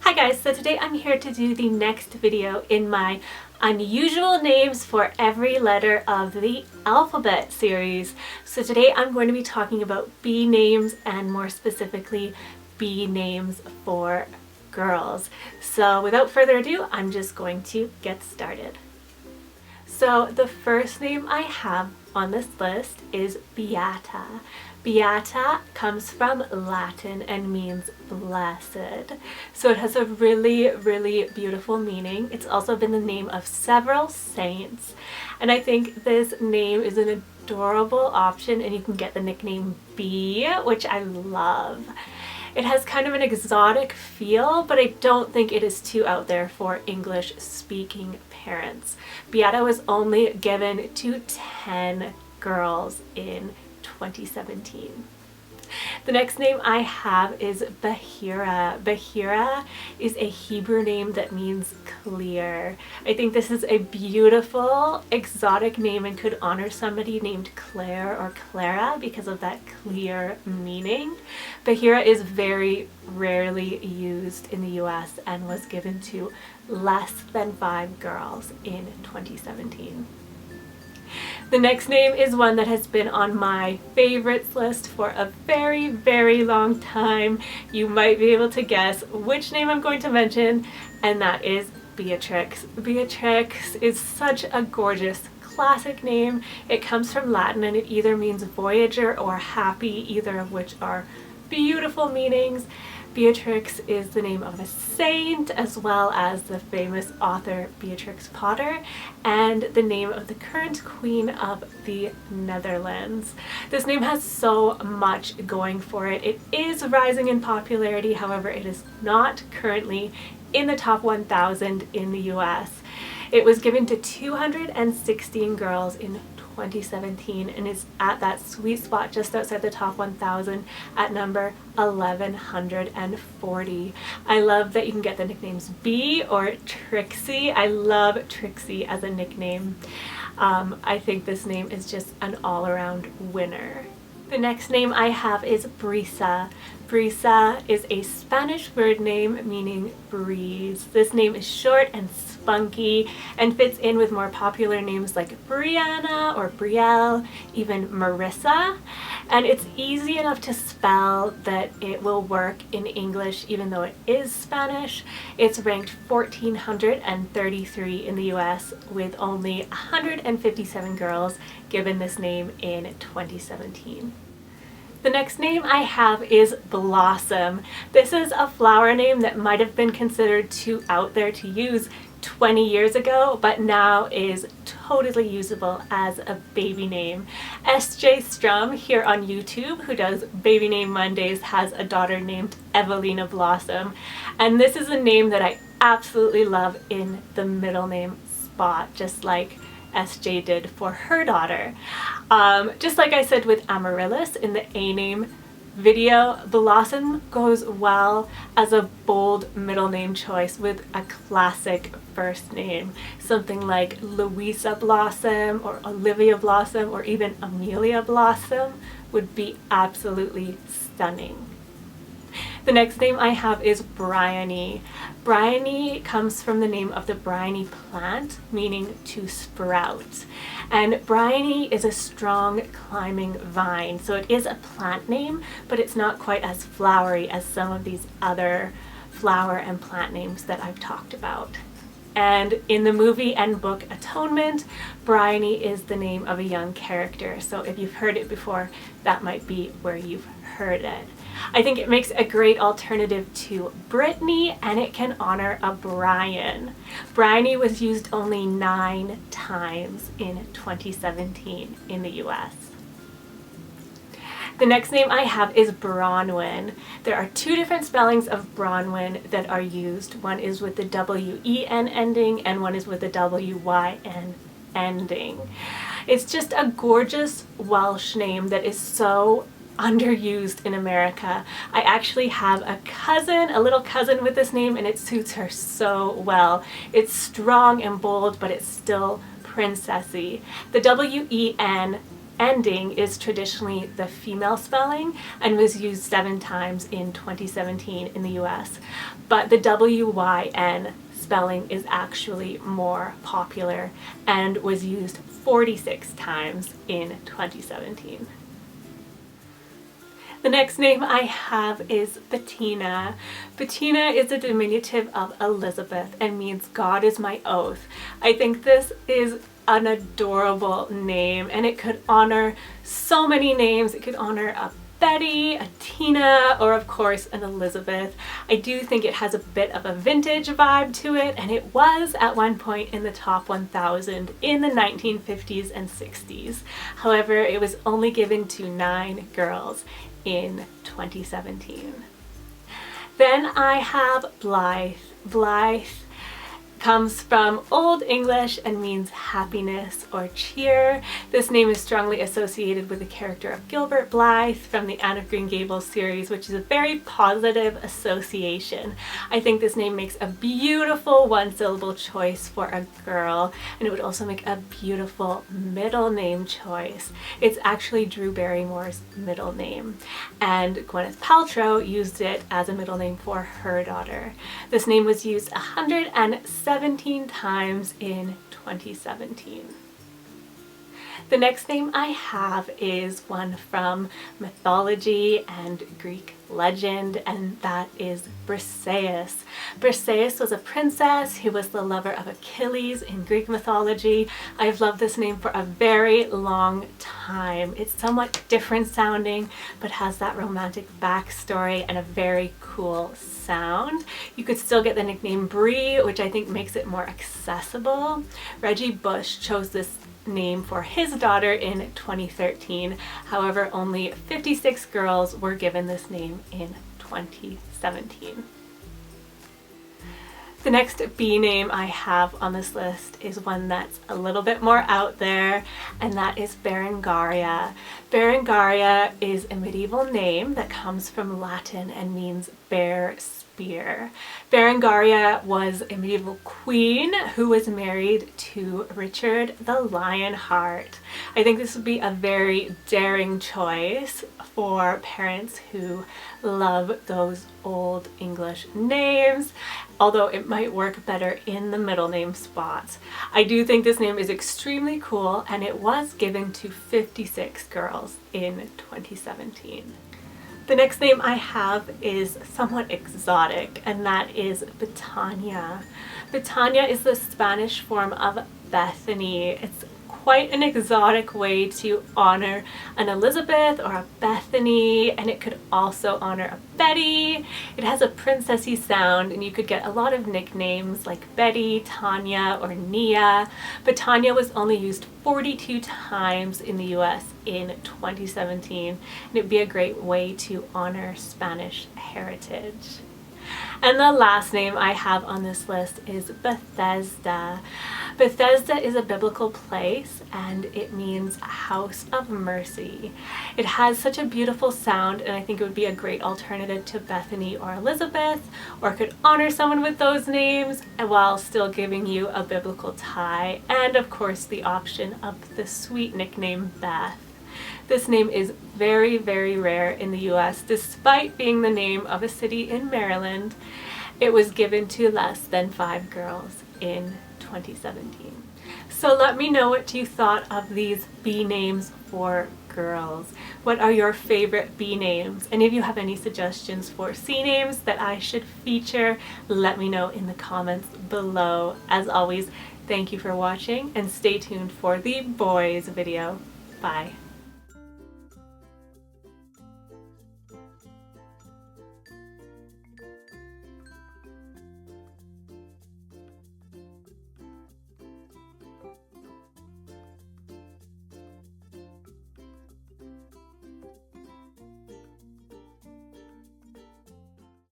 Hi guys, so today I'm here to do the next video in my unusual names for every letter of the alphabet series. So today I'm going to be talking about B names and more specifically B names for girls. So without further ado, I'm just going to get started. So the first name I have on this list is Beata. Beata comes from Latin and means blessed. So it has a really beautiful meaning. It's also been the name of several saints. And I think this name is an adorable option, and you can get the nickname Bee, which I love. It has kind of an exotic feel, but I don't think it is too out there for English-speaking parents. Beata was only given to 10 girls in 2017. The next name I have is Mahira. Mahira is a Hebrew name that means clear. I think this is a beautiful, exotic name and could honor somebody named Claire or Clara because of that clear meaning. Mahira is very rarely used in the US and was given to less than 5 girls in 2017. The next name is one that has been on my favorites list for a very long time. You might be able to guess which name I'm going to mention, and that is Beatrix. Beatrix is such a gorgeous classic name. It comes from Latin and it either means voyager or happy, either of which are beautiful meanings. Beatrix is the name of a saint, as well as the famous author Beatrix Potter, and the name of the current queen of the Netherlands. This name has so much going for it. It is rising in popularity, however, it is not currently in the top 1,000 in the US. It was given to 216 girls in 2017 and is at that sweet spot just outside the top 1,000 at number 1140. I love that you can get the nicknames Bee or Trixie. I love Trixie as a nickname. I think this name is just an all-around winner. The next name I have is Brisa. Brisa is a Spanish word name meaning breeze. This name is short and spunky and fits in with more popular names like Brianna or Brielle, even Marissa. And it's easy enough to spell that it will work in English even though it is Spanish. It's ranked 1433 in the US with only 157 girls given this name in 2017. The next name I have is Blossom. This is a flower name that might have been considered too out there to use 20 years ago, but now is totally usable as a baby name. S.J. Strum here on YouTube, who does Baby Name Mondays, has a daughter named Evelina Blossom, and this is a name that I absolutely love in the middle name spot, just like SJ did for her daughter. Just like I said with Amaryllis in the A name video, Blossom goes well as a bold middle name choice with a classic first name. Something like Louisa Blossom or Olivia Blossom or even Amelia Blossom would be absolutely stunning. The next name I have is Bryony. Bryony comes from the name of the bryony plant, meaning to sprout. And bryony is a strong climbing vine, so it is a plant name, but it's not quite as flowery as some of these other flower and plant names that I've talked about. And in the movie and book Atonement, Bryony is the name of a young character, so if you've heard it before, that might be where you've heard it. I think it makes a great alternative to Brittany, and it can honor a Brian. Bryony was used only 9 times in 2017 in the US. The next name I have is Bronwyn. There are 2 different spellings of Bronwyn that are used. One is with the W-E-N ending and one is with the W-Y-N ending. It's just a gorgeous Welsh name that is so underused in America. I actually have a little cousin with this name, and it suits her so well. It's strong and bold, but it's still princessy. The W-E-N ending is traditionally the female spelling and was used 7 times in 2017 in the US, but the WYN spelling is actually more popular and was used 46 times in 2017. The next name I have is Patina. Patina is a diminutive of Elizabeth and means God is my oath. I think this is an adorable name, and it could honor so many names. It could honor a Betty, a Tina, or of course an Elizabeth. I do think it has a bit of a vintage vibe to it, and it was at one point in the top 1,000 in the 1950s and 60s. However, it was only given to 9 girls in 2017. Then I have Blythe. Blythe comes from Old English and means happiness or cheer. This name is strongly associated with the character of Gilbert Blythe from the Anne of Green Gables series, which is a very positive association. I think this name makes a beautiful one-syllable choice for a girl, and it would also make a beautiful middle name choice. It's actually Drew Barrymore's middle name, and Gwyneth Paltrow used it as a middle name for her daughter. This name was used 117 times in 2017. The next name I have is one from mythology and Greek legend, and that is Briseis. Briseis was a princess who was the lover of Achilles in Greek mythology. I've loved this name for a very long time. It's somewhat different sounding, but has that romantic backstory and a very cool sound. You could still get the nickname Brie, which I think makes it more accessible. Reggie Bush chose this name for his daughter in 2013. However, only 56 girls were given this name in 2017. The next B name I have on this list is one that's a little bit more out there, and that is Berengaria. Berengaria is a medieval name that comes from Latin and means bear spear. Berengaria was a medieval queen who was married to Richard the Lionheart. I think this would be a very daring choice for parents who love those old English names, although it might work better in the middle name spots. I do think this name is extremely cool, and it was given to 56 girls in 2017. The next name I have is somewhat exotic, and that is Patania. Patania is the Spanish form of Bethany. It's quite an exotic way to honor an Elizabeth or a Bethany, and it could also honor a Betty. It has a princessy sound, and you could get a lot of nicknames like Betty, Tanya, or Nia. But Tanya was only used 42 times in the US in 2017, and it would be a great way to honor Spanish heritage. And the last name I have on this list is Bethesda. Bethesda is a biblical place, and it means house of mercy. It has such a beautiful sound, and I think it would be a great alternative to Bethany or Elizabeth, or could honor someone with those names while still giving you a biblical tie, and of course the option of the sweet nickname Beth. This name is very, very rare in the US, despite being the name of a city in Maryland. It was given to less than 5 girls in 2017. So let me know what you thought of these B names for girls. What are your favorite B names? And if you have any suggestions for C names that I should feature, let me know in the comments below. As always, thank you for watching, and stay tuned for the boys video. Bye.